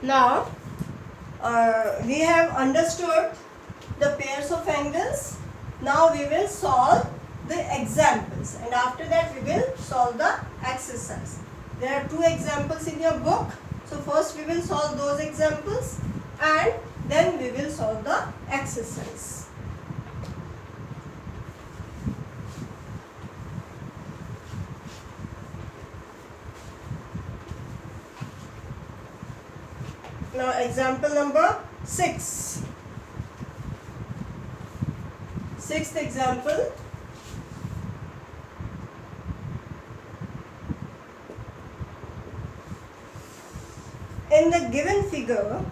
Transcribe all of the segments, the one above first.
Now we have understood the pairs of angles. Now we will solve the examples, and after that we will solve the exercise. There are 2 examples in your book. So first we will solve those examples and then we will solve the exercise. Now example number 6. Sixth example. In the given figure,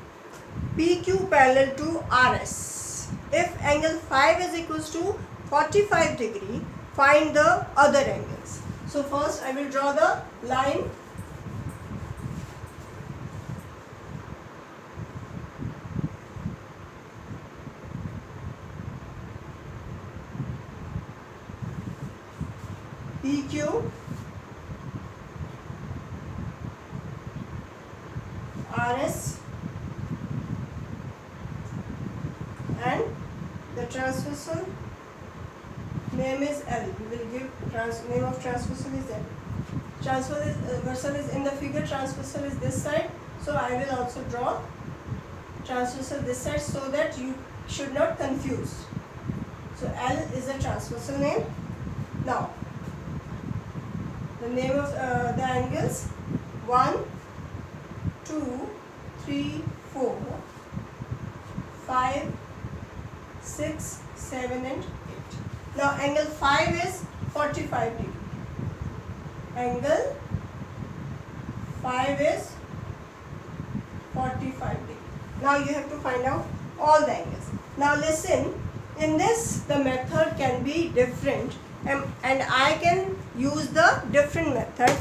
PQ parallel to RS. If angle 5 is equals to 45 degree, find the other angles. So first I will draw the line. PQ RS and the transversal name is L. We will give name of transversal is L. Transversal is in the figure, transversal is this side, so I will also draw transversal this side so that you should not confuse. So L is a transversal name. Now the name of the angles 1, 2, 3, 4, 5, 6, 7 and 8. Now angle 5 is 45 degree. Angle 5 is 45 degree. Now you have to find out all the angles. Now listen, in this the method can be different and I can use the different method,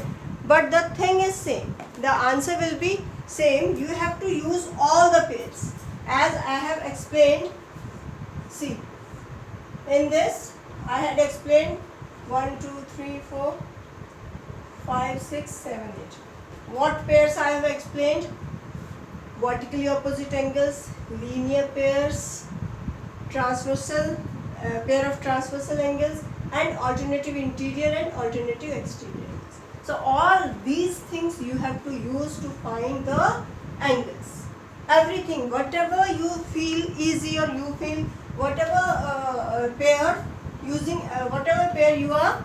but the thing is same. The answer will be same. You have to use all the pairs as I have explained. See, in this I had explained 1, 2, 3, 4, 5, 6, 7, 8. What pairs I have explained? Vertically opposite angles, linear pairs, transversal pair of transversal angles, and alternative interior and alternative exterior angles. So all these things you have to use to find the angles. Everything, whatever you feel easy or you feel whatever pair using whatever pair you are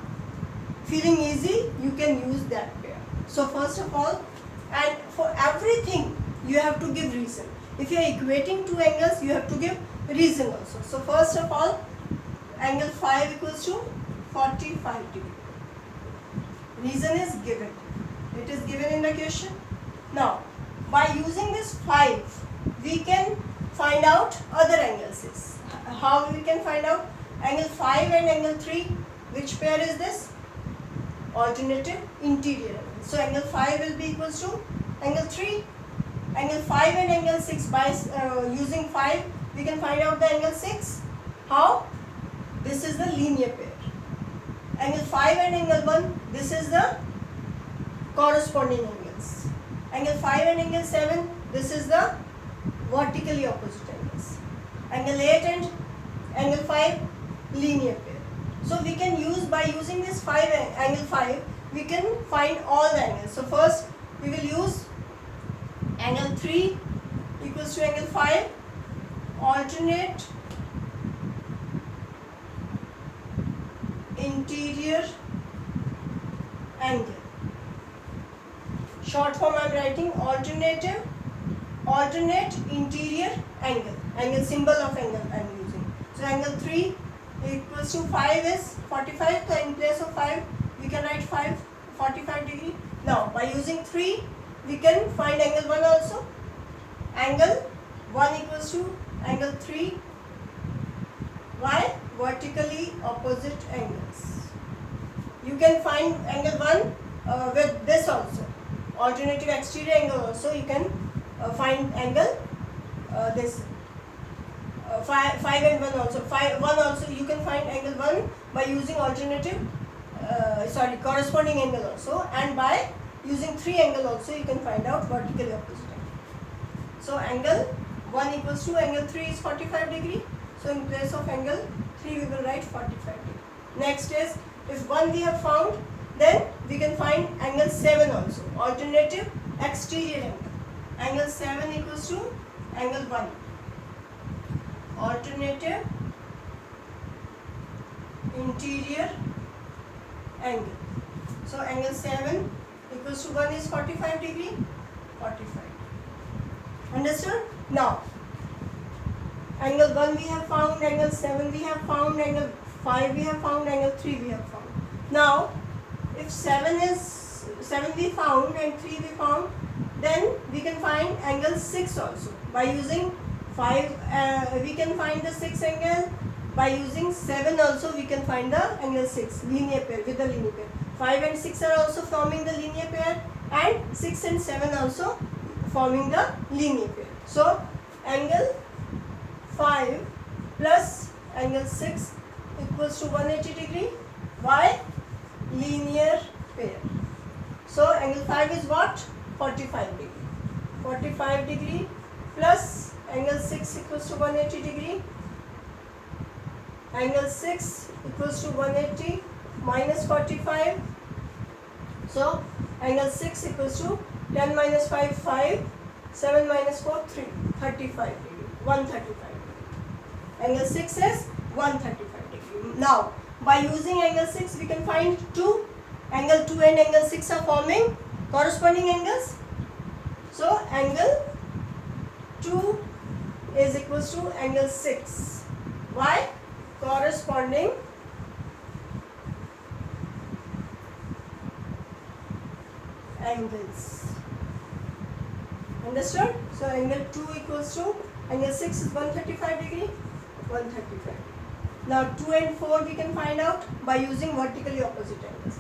feeling easy, you can use that pair. So first of all, and for everything you have to give reason. If you are equating 2 angles, you have to give reason also. So first of all, angle 5 equals to 45 degree. Reason is given. It is given in the question. Now, by using this 5, we can find out other angles. How we can find out? Angle 5 and angle 3, which pair is this? Alternative interior angle. So angle 5 will be equals to angle 3. Angle 5 and angle 6, by using 5, we can find out the angle 6. How? This is the linear pair. Angle 5 and angle 1, this is the corresponding angles. Angle 5 and angle 7, this is the vertically opposite angles. Angle 8 and angle 5, linear pair. So we can use, by using this angle 5, we can find all the angles. So first we will use angle 3 equals to angle 5, alternate interior angle. Short form I am writing alternate interior angle. Angle symbol of angle I am using. So angle 3 equals to 5 is 45. So in place of 5 we can write 45 degree. Now by using 3 we can find angle 1 also. Angle 1 equals to angle 3. Why? Vertically opposite angles. You can find angle 1 with this also. Alternative exterior angle also you can find angle this 5 and 1 also. 1 also you can find angle 1 by using alternative corresponding angle also, and by using 3 angle also you can find out vertically opposite angle. So angle 1 equals to angle 3 is 45 degree. So in place of angle 3 we will write 45 degree. Next is, if 1 we have found, then we can find angle 7 also, alternative exterior angle. Angle 7 equals to angle 1, alternative interior angle. So angle 7 equals to 1 is 45 degree, 45. Understood? Now, angle 1 we have found, angle 7 we have found, angle 5 we have found, angle 3 we have found. Now, if 7 we found and 3 we found, then we can find angle 6 also. By using 5, we can find the 6 angle. By using 7 also we can find the angle 6, linear pair, with the linear pair. 5 and 6 are also forming the linear pair, and 6 and 7 also forming the linear pair. So, angle 5 plus angle 6 equals to 180 degree. Why? Linear pair. So, angle 5 is what? 45 degree. 45 degree plus angle 6 equals to 180 degree. Angle 6 equals to 180 minus 45. So, angle 6 equals to 10 minus 5, 5. 7 minus 4, 3. 35 degree. 135 degree. Angle 6 is 135 degree. Now, by using angle 6, we can find 2. Angle 2 and angle 6 are forming corresponding angles. So, angle 2 is equals to angle 6. Why? Corresponding angles. Understood? So, angle 2 equals to angle 6 is 135 degree, 135. Now, 2 and 4 we can find out by using vertically opposite angles.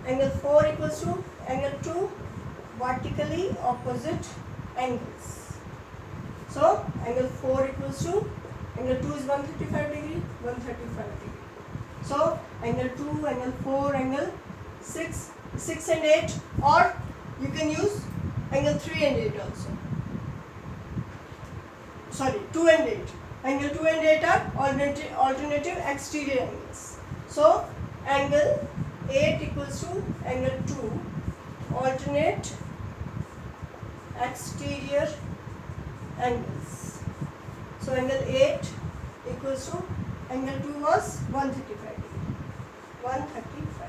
Angle 4 equals to angle 2 vertically opposite angles. So, angle 4 equals to angle 2 is 135 degree, 135 degree. So, angle 2, angle 4, angle 6, 6 and 8, or you can use angle 3 and 8 also. Sorry, 2 and 8. Angle 2 and 8 are alternative exterior angles. So, angle 8 equals to angle 2, alternate exterior angles. So, angle 8 equals to angle 2 was 135 degree. 135.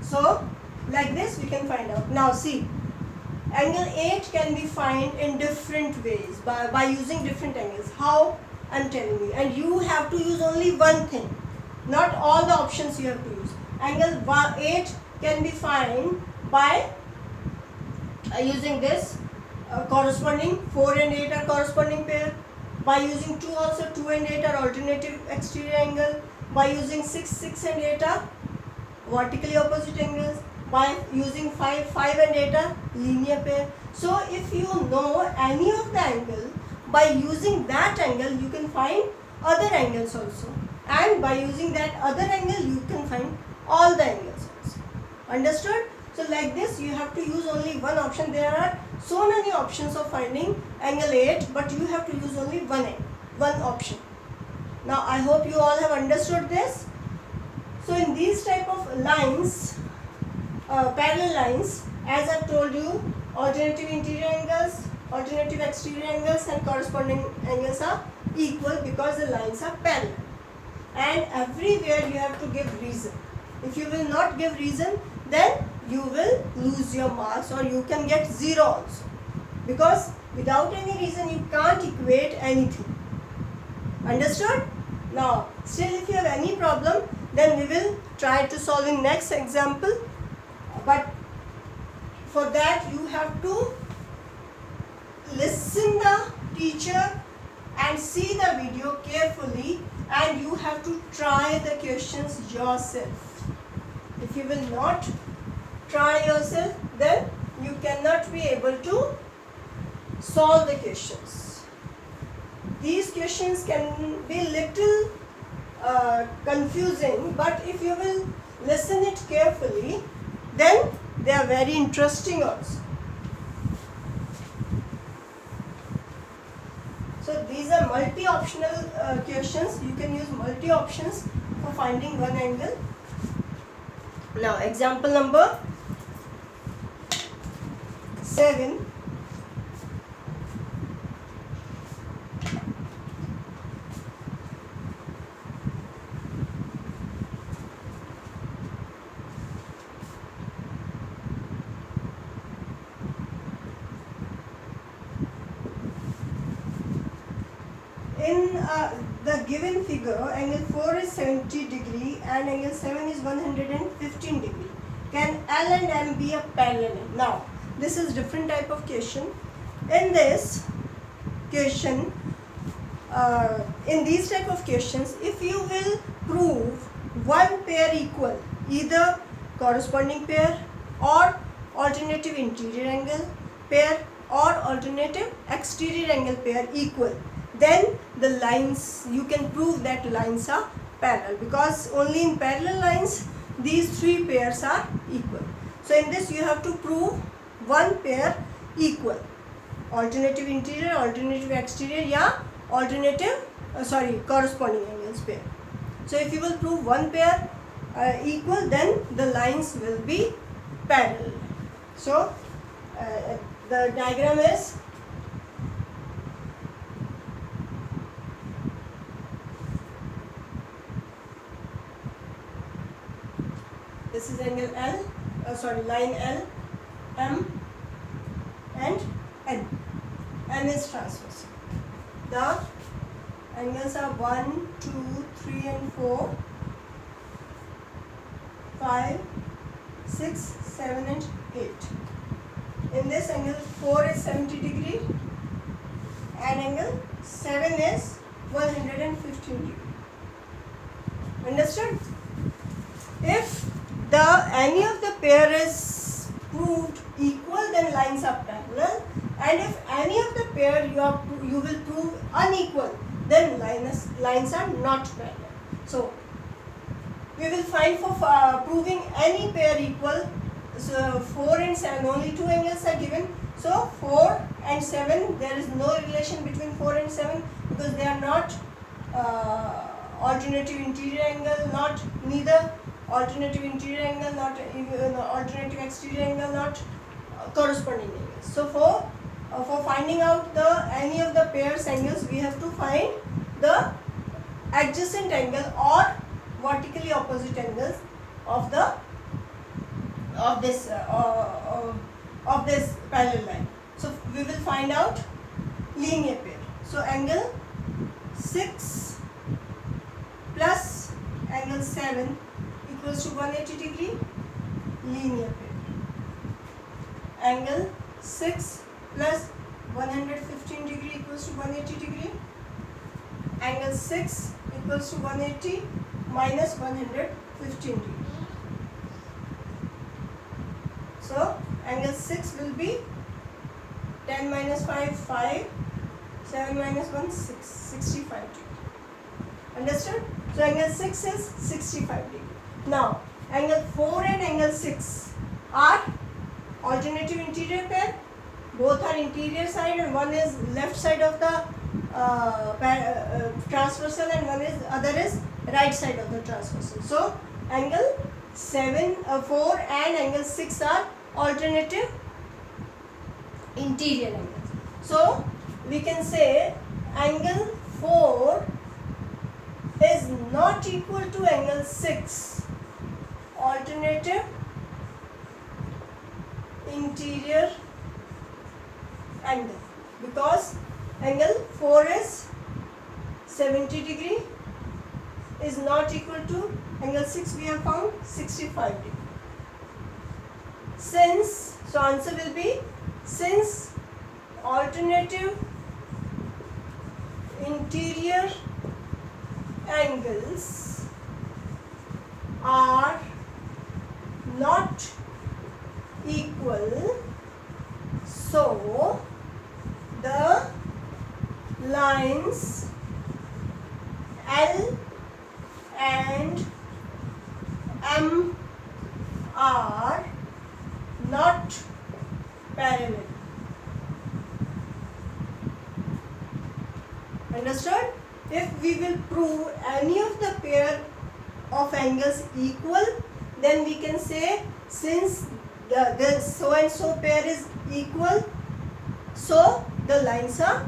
So, like this we can find out. Now, see, angle 8 can be found in different ways by using different angles. How? I am telling you. And you have to use only one thing. Not all the options you have to use. Angle 8 can be found by using this corresponding 4 and 8 are corresponding pair. By using 2 also, 2 and 8 are alternative exterior angle. By using 6 and 8 are vertically opposite angles. By using 5 and 8 are linear pair. So, if you know any of the angle, by using that angle you can find other angles also. And by using that other angle you can find all the angles also. Understood? So, like this you have to use only one option. There are so many options of finding angle 8, but you have to use only one option. Now, I hope you all have understood this. So, in these type of lines, parallel lines, as I told you, alternative interior angles, alternative exterior angles and corresponding angles are equal because the lines are parallel. And everywhere you have to give reason. If you will not give reason, then you will lose your marks or you can get 0 also. Because without any reason you can't equate anything. Understood? Now, still if you have any problem, then we will try to solve in next example. But for that you have to listen the teacher and see the video carefully, and you have to try the questions yourself. If you will not try yourself, then you cannot be able to solve the questions. These questions can be little confusing, but if you will listen it carefully, then they are very interesting also. So these are multi-optional questions. You can use multi-options for finding one angle. Now example number 7. In the given figure, angle 4 is 70 degree and angle 7 is 115 degree. Can L and M be a parallel? Now, this is different type of question. In this question, in these type of questions, if you will prove one pair equal, either corresponding pair or alternative interior angle pair or alternative exterior angle pair equal, then the lines, you can prove that lines are parallel, because only in parallel lines these three pairs are equal. So in this you have to prove one pair equal, alternative interior, alternative exterior, yeah, alternative corresponding angles pair. So if you will prove one pair equal, then the lines will be parallel. So the diagram is this is angle L, line L, M and N. N is transverse. The angles are 1, 2, 3 and 4, 5, 6, 7 and 8. In this, angle 4 is 70 degree and angle 7 is 115 degree. Understood? If any of the pair is proved equal, then lines are parallel, and if any of the pair you will prove unequal, then lines are not parallel. So we will find for proving any pair equal. So 4 and 7, only two angles are given. So 4 and 7, there is no relation between 4 and 7 because they are not alternative interior angle, neither alternative interior angle, not alternative exterior angle, not corresponding angles. So for finding out any of the pairs angles, we have to find the adjacent angle or vertically opposite angles of this parallel line. So we will find out linear pair. So angle 6 plus angle 7 equals to 180 degree, linear pair. Angle 6 plus 115 degree equals to 180 degree. Angle 6 equals to 180 minus 115 degree. So angle 6 will be 10 minus 5, 5, 7 minus 1, 6, 65 degree. Understood? So angle 6 is 65 degree. Now angle 4 and angle 6 are alternative interior pair. Both are interior side and one is left side of the transversal and other is right side of the transversal. So angle 4 and angle 6 are alternative interior angles. So we can say angle 4 is not equal to angle 6, alternative interior angle, because angle 4 is 70 degree is not equal to angle 6 we have found 65 degree. So answer will be, since alternative interior angles are not equal, so the lines L and M are not parallel. Understood? If we will prove any of the pair of angles equal, then we can say since the so and so pair is equal, so the lines are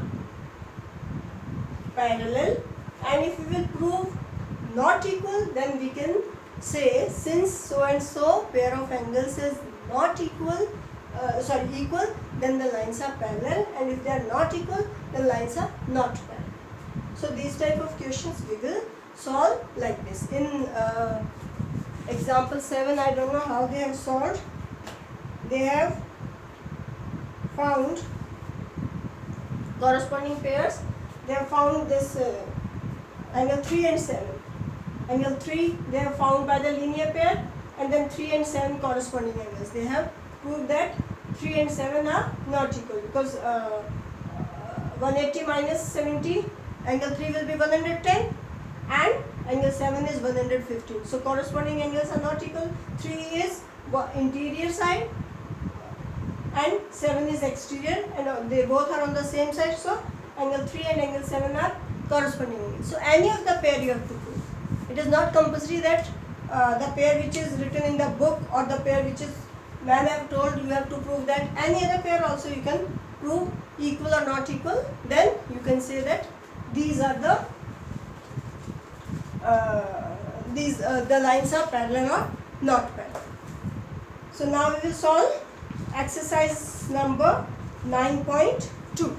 parallel. And if we will prove not equal, then we can say since so and so pair of angles is not equal, equal, then the lines are parallel, and if they are not equal, the lines are not parallel. So these type of questions we will solve like this. In example 7, I don't know how they have solved. They have found corresponding pairs. They have found this angle 3 and 7. Angle 3 they have found by the linear pair, and then 3 and 7 corresponding angles. They have proved that 3 and 7 are not equal, because 180 minus 70, angle 3 will be 110 and angle 7 is 115. So corresponding angles are not equal. 3 is interior side and 7 is exterior, and they both are on the same side. So angle 3 and angle 7 are corresponding angles. So any of the pair you have to prove. It is not compulsory that the pair which is written in the book or the pair which is ma'am have told you have to prove that. Any other pair also you can prove equal or not equal. Then you can say that these are the lines are parallel or not parallel. So now we will solve exercise number 9.2.